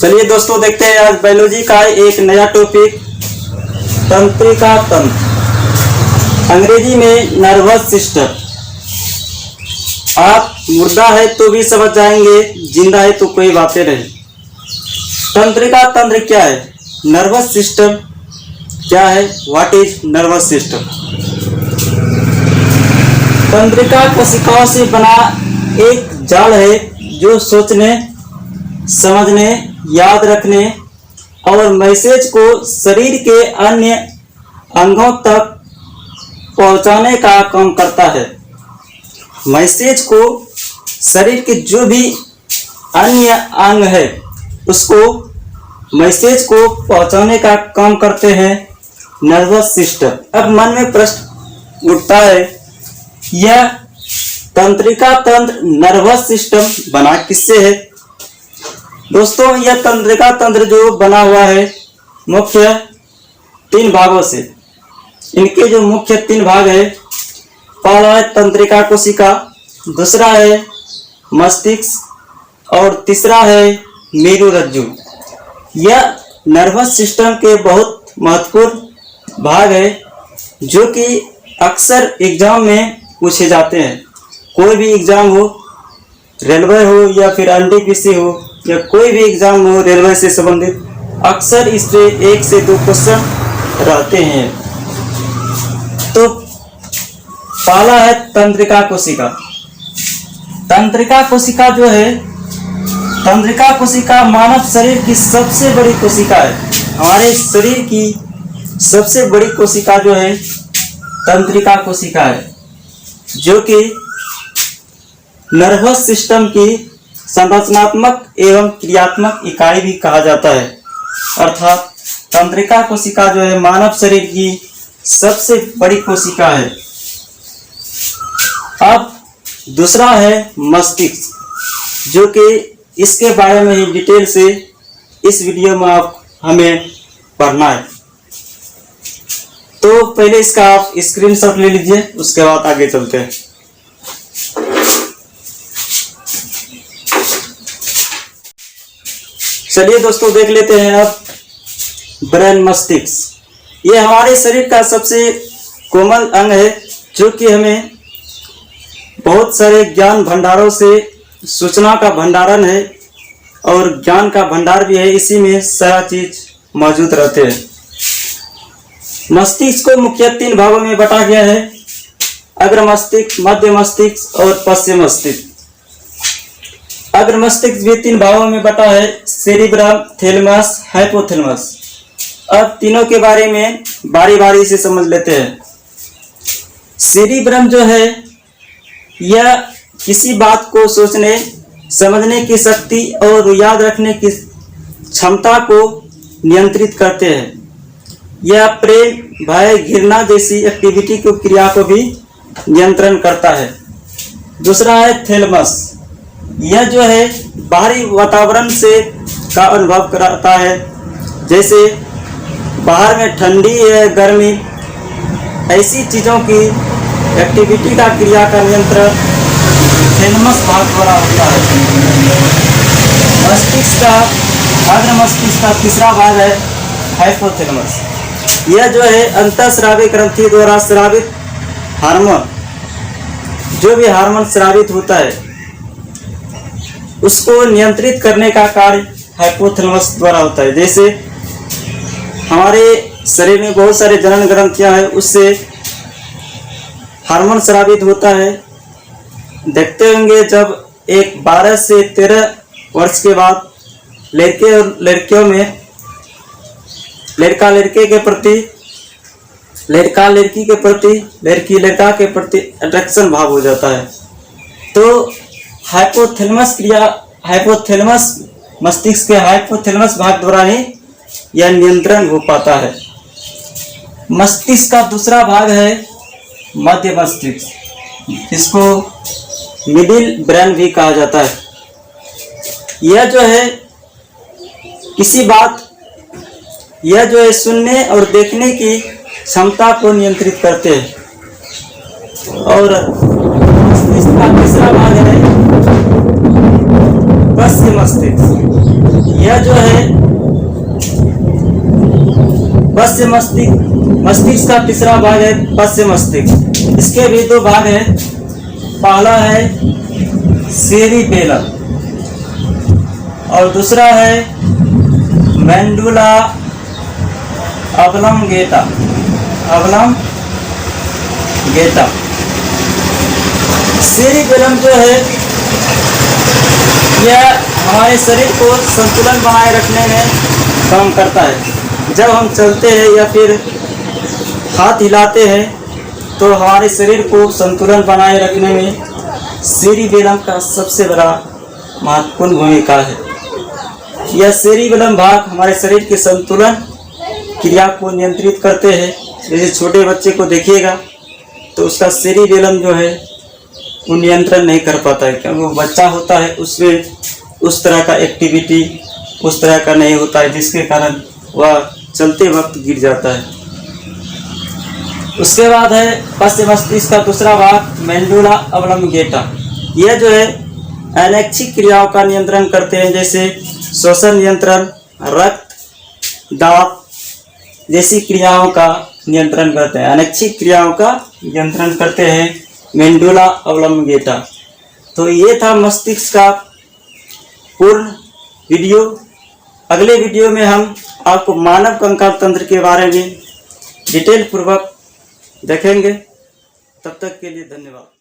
चलिए दोस्तों, देखते हैं आज बायोलॉजी का एक नया टॉपिक, तंत्रिका तंत्र, अंग्रेजी में नर्वस सिस्टम। आप मुर्दा है तो भी समझ जाएंगे, जिंदा है तो कोई बातें नहीं। तंत्रिका तंत्र क्या है, नर्वस सिस्टम क्या है, व्हाट इज नर्वस सिस्टम। तंत्रिका कोशिकाओं से बना एक जाल है जो सोचने, समझने, याद रखने और मैसेज को शरीर के अन्य अंगों तक पहुंचाने का काम करता है। मैसेज को शरीर के जो भी अन्य अंग है उसको मैसेज को पहुंचाने का काम करते हैं नर्वस सिस्टम। अब मन में प्रश्न उठता है, यह तंत्रिका तंत्र नर्वस सिस्टम बना किससे है। दोस्तों, यह तंत्रिका तंत्र जो बना हुआ है मुख्य 3 भागों से। इनके जो मुख्य 3 भाग है, पहला है तंत्रिका कोशिका, दूसरा है मस्तिष्क और तीसरा है मेरुरज्जु। यह नर्वस सिस्टम के बहुत महत्वपूर्ण भाग है जो कि अक्सर एग्जाम में पूछे जाते हैं। कोई भी एग्जाम हो, रेलवे हो या फिर एनटीपीसी हो या कोई भी एग्जाम हो रेलवे से संबंधित, अक्सर इससे 1 से 2 क्वेश्चन रहते हैं। तो पहला है तंत्रिका कोशिका। तंत्रिका कोशिका जो है, तंत्रिका कोशिका मानव शरीर की सबसे बड़ी कोशिका है। हमारे शरीर की सबसे बड़ी कोशिका जो है तंत्रिका कोशिका है, जो कि नर्वस सिस्टम की संरचनात्मक एवं क्रियात्मक इकाई भी कहा जाता है। अर्थात तंत्रिका कोशिका जो है मानव शरीर की सबसे बड़ी कोशिका है। अब दूसरा है मस्तिष्क, जो कि इसके बारे में ही डिटेल से इस वीडियो में आप हमें पढ़ना है। तो पहले इसका आप स्क्रीनशॉट ले लीजिए, उसके बाद आगे चलते हैं। चलिए दोस्तों, देख लेते हैं अब ब्रेन, मस्तिष्क। ये हमारे शरीर का सबसे कोमल अंग है जो कि हमें बहुत सारे ज्ञान भंडारों से सूचना का भंडारण है और ज्ञान का भंडार भी है। इसी में सारा चीज मौजूद रहते हैं। मस्तिष्क को मुख्य 3 भागों में बांटा गया है, अग्र मस्तिष्क, मध्य मस्तिष्क और पश्चिम मस्तिष्क। अग्र मस्तिष्क भी 3 भागों में बटा है, सेरिब्रम, थैलेमस, हाइपोथैलेमस। अब तीनों के बारे में बारी बारी से समझ लेते हैं। सेरिब्रम जो है, यह किसी बात को सोचने, समझने की शक्ति और याद रखने की क्षमता को नियंत्रित करते हैं। यह प्रेम, भय, घृणा जैसी एक्टिविटी को, क्रिया को भी नियंत्रण करता है। दूसरा है थैलेमस। यह जो है बाहरी वातावरण से का अनुभव कराता है, जैसे बाहर में ठंडी है, गर्मी, ऐसी चीज़ों की एक्टिविटी का, क्रिया का नियंत्रण थैलेमस भाग द्वारा होता है। मस्तिष्क का, अग्र मस्तिष्क का तीसरा भाग है हाइपोथैलेमस। यह जो है अंतःस्रावी ग्रंथि द्वारा स्रावित हार्मोन, जो भी हार्मोन स्रावित होता है उसको नियंत्रित करने का कार्य हाइपोथैलेमस द्वारा होता है। जैसे हमारे शरीर में बहुत सारे जनन ग्रंथियां हैं, उससे हार्मोन स्रावित होता है। देखते होंगे जब एक 12 से 13 वर्ष के बाद लड़के और लड़कियों में लड़का लड़के के प्रति, लड़का लड़की के प्रति, लड़की लड़का के प्रति अट्रैक्शन भाव हो जाता है। तो हाइपोथैलेमस क्रिया, हाइपोथैलेमस मस्तिष्क के हाइपोथैलेमस भाग द्वारा ही यह नियंत्रण हो पाता है। मस्तिष्क का दूसरा भाग है मध्य मस्तिष्क, जिसको मिडिल ब्रेन भी कहा जाता है। यह जो है किसी बात, यह जो है सुनने और देखने की क्षमता को नियंत्रित करते हैं। और मस्तिष्क का तीसरा भाग है पश्चिम मस्तिष्क। यह जो है पश्च मस्तिष्क का तीसरा भाग है पश्च मस्तिष्क। इसके भी दो भाग हैं। पहला है सेरिबेलम और दूसरा है मेंडुला ऑब्लंगेटा। सेरिबेलम जो है यह हमारे शरीर को संतुलन बनाए रखने में काम करता है। जब हम चलते हैं या फिर हाथ हिलाते हैं तो हमारे शरीर को संतुलन बनाए रखने में सेरिबेलम का सबसे बड़ा महत्वपूर्ण भूमिका है। यह सेरिबेलम भाग हमारे शरीर के संतुलन क्रिया को नियंत्रित करते हैं। जैसे छोटे बच्चे को देखिएगा तो उसका सेरिबेलम जो है वो नियंत्रण नहीं कर पाता है, क्योंकि वो बच्चा होता है, उसमें उस तरह का एक्टिविटी उस तरह का नहीं होता है, जिसके कारण वह चलते वक्त गिर जाता है। उसके बाद है पश्च मस्तिष्क का दूसरा भाग मेंडुला ऑब्लंगेटा। यह जो है अनैच्छिक क्रियाओं का नियंत्रण करते हैं, जैसे श्वसन नियंत्रण, रक्त दाब जैसी क्रियाओं का नियंत्रण करते हैं। अनैच्छिक क्रियाओं का नियंत्रण करते हैं मेंडुला ऑब्लंगेटा। तो ये था मस्तिष्क का पूर्ण वीडियो। अगले वीडियो में हम आपको मानव कंकाल तंत्र के बारे में डिटेल पूर्वक देखेंगे। तब तक के लिए धन्यवाद।